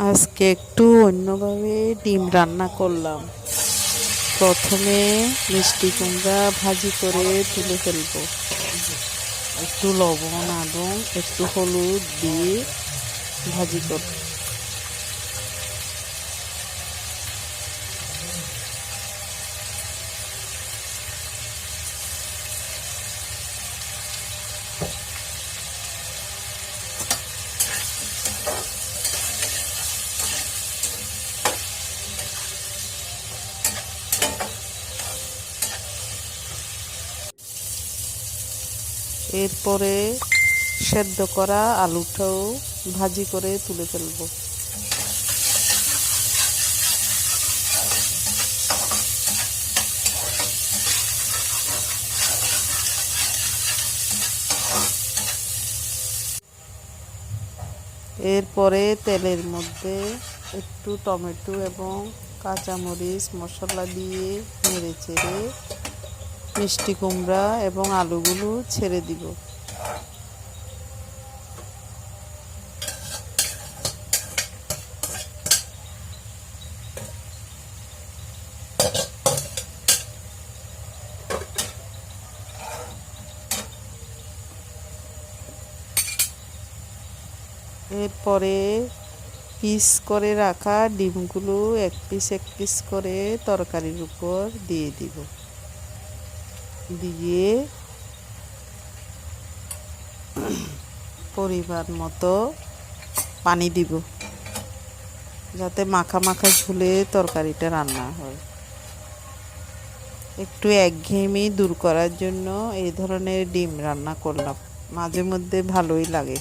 আজকে একটু অন্যভাবে ডিম রান্না করলাম। প্রথমে মিষ্টি কুমড়া ভাজি করে তুলে ফেলবো। একটু লবণ এবং একটু হলুদ দিয়ে ভাজি করব। এরপরে সেদ্ধ করা আলুটাও ভাজি করে তুলে ফেলবো। এরপরে তেলের মধ্যে একটু টমেটো এবং কাঁচামরিচ মশলা দিয়ে নেড়ে চেড়ে মিষ্টি কুমড়া এবং আলুগুলো ছেড়ে দিব। এরপরে পিস করে রাখা ডিমগুলো এক পিস করে তরকারির উপর দিয়ে দিব। দিয়ে পরিমাণ মতো পানি দিব, যাতে মাখা মাখা ঝুলে তরকারিটা রান্না হয়। একটু একঘেয়েমি দূর করার জন্য এই ধরনের ডিম রান্না করলাম। মাঝে মধ্যে ভালোই লাগে।